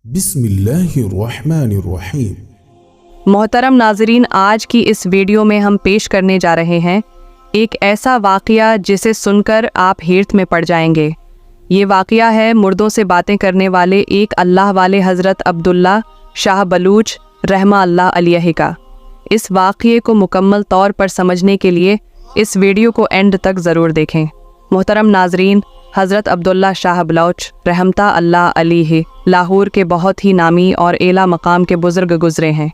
बिस्मिल्लाहिर्रहमानिर्रहीम। मोहतरम नाज़रीन, आज की इस वीडियो में हम पेश करने जा रहे हैं एक ऐसा वाक़या जिसे सुनकर आप हैरत में पड़ जाएंगे। ये वाक़या है मुर्दों से बातें करने वाले एक अल्लाह वाले हज़रत अब्दुल्ला शाह बलूच रहमा अल्लाह अलैहि का। इस वाक़ये को मुकम्मल तौर पर समझने के लिए इस वीडियो को एंड तक ज़रूर देखें। मोहतरम नाज़रीन, हज़रत अब्दुल्ला शाह बलूच रहमता अल्लाह अलैहि लाहौर के बहुत ही नामी और एला मकाम के बुज़ुर्ग गुज़रे हैं।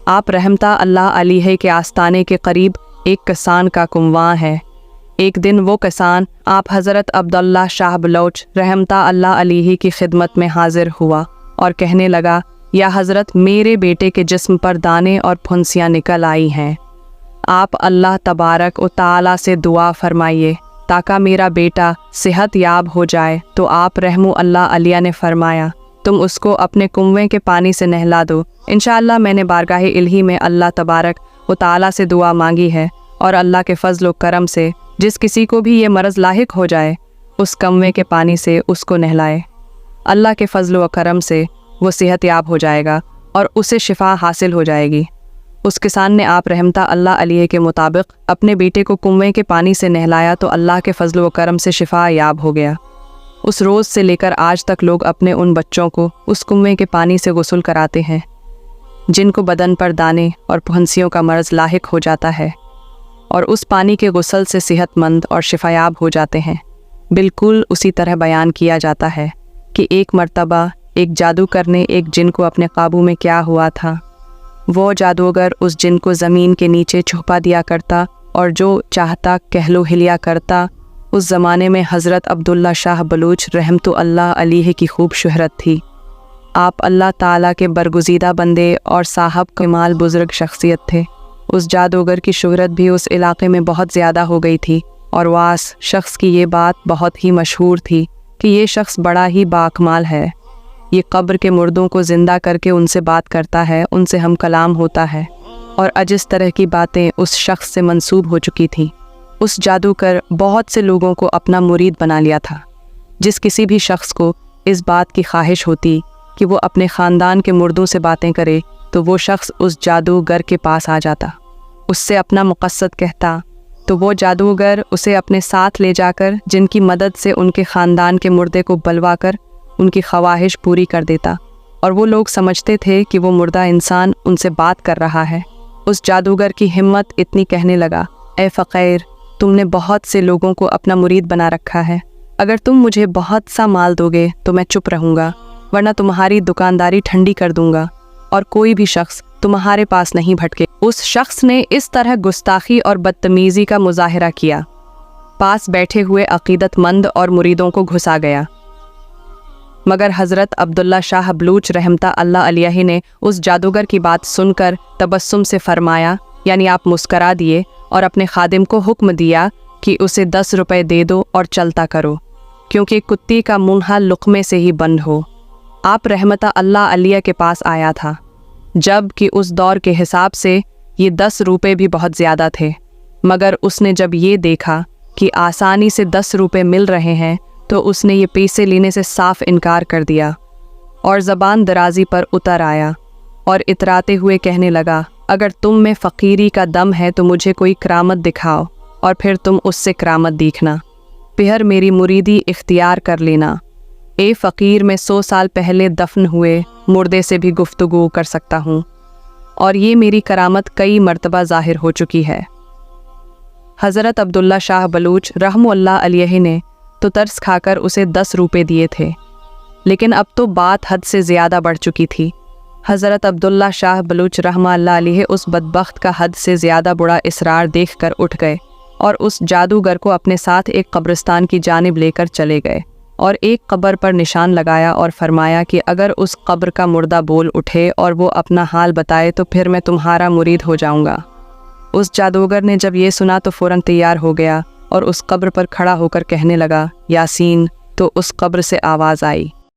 आप रहमता अल्लाह अलैहि के आस्ताने के करीब एक किसान का कुंवां है। एक दिन वो किसान आप हज़रत अब्दुल्ला शाह बलूच रहमता अल्लाह अलैहि की खिदमत में हाजिर हुआ और कहने लगा, या हज़रत, मेरे बेटे के जिस्म पर दाने और फुंसियाँ निकल आई हैं। आप अल्लाह तबारक व तआला से दुआ फरमाइए ताकि मेरा बेटा सेहत याब हो जाए। तो आप रहमु अल्लाह अलैहि ने फरमाया, तुम उसको अपने कुएं के पानी से नहला दो। इंशाअल्लाह मैंने बारगाह इल्ही में अल्लाह तबारक व तआला से दुआ मांगी है और अल्लाह के फजल व करम से जिस किसी को भी ये मर्ज़ लाहिक हो जाए उस कुएं के पानी से उसको नहलाए। अल्लाह के फजल व करम से वो सेहत याब हो जाएगा और उसे शिफा हासिल हो जाएगी। उस किसान ने आप रहमता अल्लाह अलैहि के मुताबिक अपने बेटे को कुएं के पानी से नहलाया तो अल्लाह के फजल व करम से शिफा याब हो गया। उस रोज़ से लेकर आज तक लोग अपने उन बच्चों को उस कुएं के पानी से गुस्ल कराते हैं जिनको बदन पर दाने और फुंसियों का मर्ज़ लाहिक हो जाता है, और उस पानी के गुस्ल से सेहतमंद और शिफायाब हो जाते हैं। बिल्कुल उसी तरह बयान किया जाता है कि एक मर्तबा एक जादूगर ने एक जिन को अपने काबू में क्या हुआ था। वो जादूगर उस जिन को ज़मीन के नीचे छुपा दिया करता और जो चाहता कहलो हिलिया करता। उस ज़माने में हज़रत अब्दुल्ला शाह बलूच रहमतु अल्लाह अलैहि की खूब शोहरत थी। आप अल्लाह ताला के बरगुज़ीदा बंदे और साहब कमाल बुज़ुर्ग शख्सियत थे। उस जादूगर की शोहरत भी उस इलाके में बहुत ज़्यादा हो गई थी और वास शख्स की ये बात बहुत ही मशहूर थी कि ये शख्स बड़ा ही बाकमाल है। ये कब्र के मुर्दों को ज़िंदा करके उनसे बात करता है, उनसे हम कलाम होता है, और अजिस तरह की बातें उस शख्स से मंसूब हो चुकी थीं। उस जादूगर बहुत से लोगों को अपना मुरीद बना लिया था। जिस किसी भी शख्स को इस बात की ख्वाहिश होती कि वो अपने ख़ानदान के मुर्दों से बातें करे तो वो शख्स उस जादूगर के पास आ जाता, उससे अपना मुक़स्सद कहता, तो वो जादूगर उसे अपने साथ ले जाकर जिनकी मदद से उनके ख़ानदान के मुर्दे को बलवा कर उनकी ख्वाहिश पूरी कर देता, और वो लोग समझते थे कि वो मुर्दा इंसान उनसे बात कर रहा है। उस जादूगर की हिम्मत इतनी, कहने लगा, ए फ़क़ीर, तुमने बहुत से लोगों को अपना मुरीद बना रखा है। अगर तुम मुझे बहुत सा माल दोगे तो मैं चुप रहूँगा, वरना तुम्हारी दुकानदारी ठंडी कर दूँगा और कोई भी शख्स तुम्हारे पास नहीं भटके। उस शख्स ने इस तरह गुस्ताखी और बदतमीज़ी का मुजाहिरा किया, पास बैठे हुए अक़ीदतमंद और मुरीदों को घुसा गया। मगर हज़रत अब्दुल्ला शाह बलूच रहमता अल्लाह अलैहि ने उस जादूगर की बात सुनकर तबस्सुम से फरमाया, यानी आप मुस्करा दिए, और अपने खादिम को हुक्म दिया कि उसे 10 रुपये दे दो और चलता करो, क्योंकि कुत्ती का मुंहा लुक़मे से ही बंद हो। आप रहमता अल्लाह अलैहि के पास आया था, जब कि उस दौर के हिसाब से ये 10 रुपये भी बहुत ज़्यादा थे। मगर उसने जब ये देखा कि आसानी से 10 रुपये मिल रहे हैं तो उसने ये पैसे लेने से साफ इनकार कर दिया और ज़बान दराजी पर उतर आया और इतराते हुए कहने लगा, अगर तुम में फ़कीरी का दम है तो मुझे कोई करामत दिखाओ और फिर तुम उससे करामत दिखना, फिर मेरी मुरीदी इख्तियार कर लेना। ए फ़कीर, मैं 100 साल पहले दफन हुए मुर्दे से भी गुफ्तगू कर सकता हूँ और ये मेरी करामत कई मर्तबा ज़ाहिर हो चुकी है। हज़रत अब्दुल्ला शाह बलूच रहमतुल्लाह अलैहि ने तो तरस खाकर उसे 10 रुपये दिए थे, लेकिन अब तो बात हद से ज़्यादा बढ़ चुकी थी। हज़रत अब्दुल्ला शाह बलूच रहमतुल्लाह अलैहि उस बदबख्त का हद से ज़्यादा बुरा इसरार देखकर उठ गए और उस जादूगर को अपने साथ एक कब्रिस्तान की जानिब लेकर चले गए और एक कब्र पर निशान लगाया और फरमाया कि अगर उस कब्र का मुर्दा बोल उठे और वो अपना हाल बताए तो फिर मैं तुम्हारा मुरीद हो जाऊँगा। उस जादूगर ने जब ये सुना तो फ़ौरन तैयार हो गया और उस कब्र पर खड़ा होकर कहने लगा, यासीन। तो उस कब्र से आवाज़ आई,